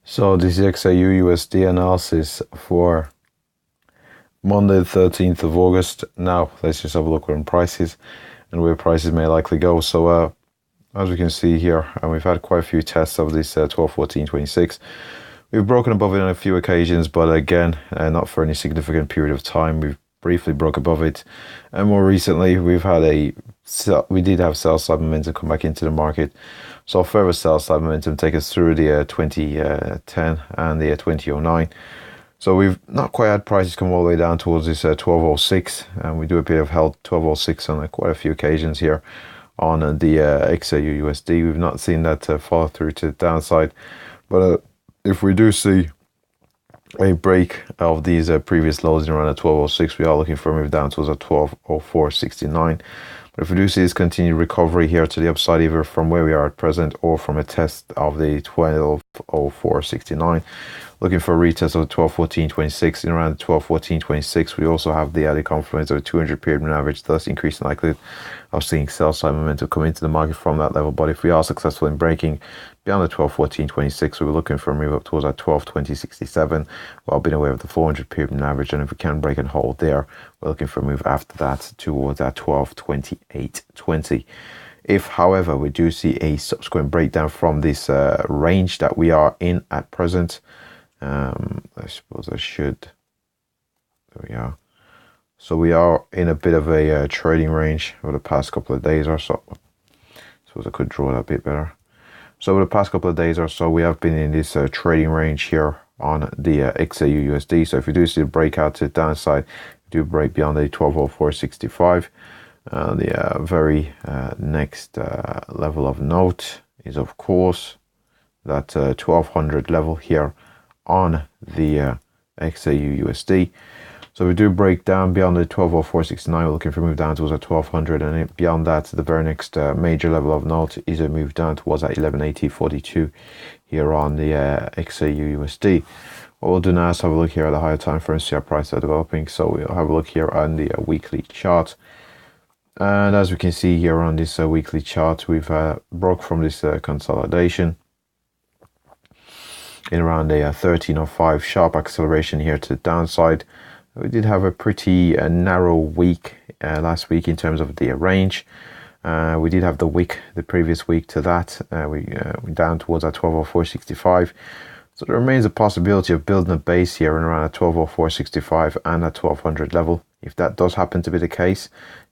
So this is XAUUSD analysis for Monday the 13th of August. Now let's just have a look on prices and where prices may likely go. So as we can see here, and we've had quite a few tests of this 12-14-26. We've broken above it on a few occasions, but again, not for any significant period of time. We've briefly broke above it, and more recently we did have sell side momentum come back into the market. So further sell side momentum take us through the 2010 and the 2009. So we've not quite had prices come all the way down towards this 1206, and we do appear to have held 1206 on quite a few occasions here on the XAUUSD. We've not seen that follow through to the downside, but if we do see a break of these previous lows in around at 1206, we are looking for a move down towards a 1204.69. But if we do see this continued recovery here to the upside, either from where we are at present or from a test of the 1204.69, looking for a retest of the 1214.26 in around the 1214.26. We also have the added confluence of a 200 period moving average, thus increasing likelihood of seeing sell side momentum come into the market from that level. But if we are successful in breaking beyond the 1214.26, we're looking for a move up towards that 1220.67 while being aware of the 400 period moving average. And if we can break and hold there, we're looking for a move after that towards that 1228.20. If, however, we do see a subsequent breakdown from this range that we are in at present, I suppose I should. There we are. So we are in a bit of a trading range over the past couple of days or so. I suppose I could draw that a bit better. So over the past couple of days or so, we have been in this trading range here on the XAUUSD. So if you do see a breakout to the downside, we do break beyond the 1204.65. The very next level of note is, of course, that 1200 level here on the XAUUSD. So we do break down beyond the 1204.69. We're looking for a move down towards a 1200, and beyond that, the very next major level of note is a move down towards that 1180.42 here on the XAUUSD. What we'll do now is have a look here at the higher time frame, see how prices are developing. So we'll have a look here on the weekly chart. And as we can see here on this weekly chart, we've broke from this consolidation in around a 1305 sharp acceleration here to the downside. We did have a pretty narrow week last week in terms of the range. We did have the wick the previous week to that. We down towards that 1204.65. So there remains a possibility of building a base here in around a 1204.65 and a 1200 level. If that does happen to be the case,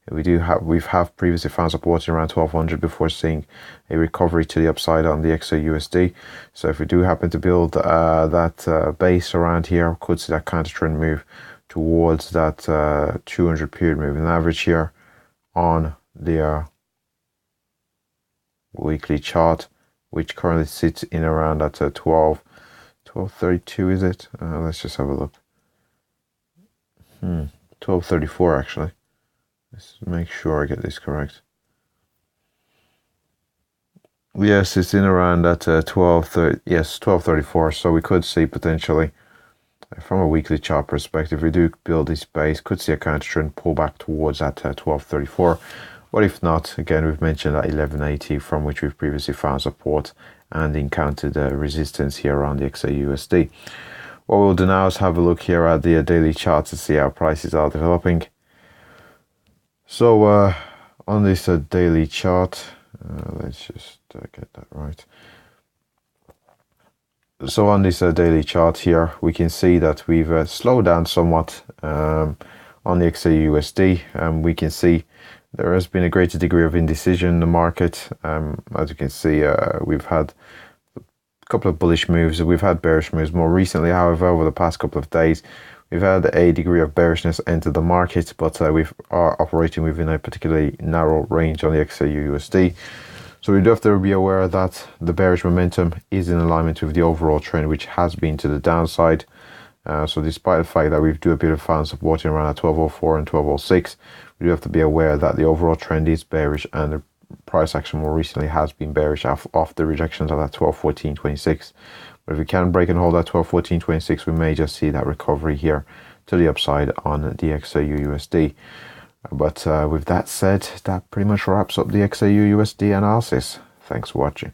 we've previously found support in around 1200 before seeing a recovery to the upside on the XAUUSD. So if we do happen to build that base around here, could see that counter trend move towards that 200 period moving average here on the weekly chart, which currently sits in around that 1232, is it? Let's just have a look. 1234 actually. Let's make sure I get this correct. Yes, it's in around that 1234. So we could see potentially, from a weekly chart perspective, we do build this base, could see a counter trend pull back towards that 1234. But if not, again, we've mentioned that 1180 from which we've previously found support and encountered resistance here on the XAUUSD. What we'll do now is have a look here at the daily chart to see how prices are developing. So on this daily chart, let's just get that right. So on this daily chart here, we can see that we've slowed down somewhat on the XAUUSD. We can see there has been a greater degree of indecision in the market. As you can see, we've had a couple of bullish moves. We've had bearish moves more recently. However, over the past couple of days, we've had a degree of bearishness enter the market, but we are operating within a particularly narrow range on the XAUUSD. So we do have to be aware that the bearish momentum is in alignment with the overall trend, which has been to the downside. So despite the fact that we do appear to find support around at 1204 and 1206, we do have to be aware that the overall trend is bearish, and the price action more recently has been bearish off the rejections of that 1214.26. But if we can break and hold that 1214.26, we may just see that recovery here to the upside on the XAUUSD. But with that said, that pretty much wraps up the XAUUSD analysis. Thanks for watching.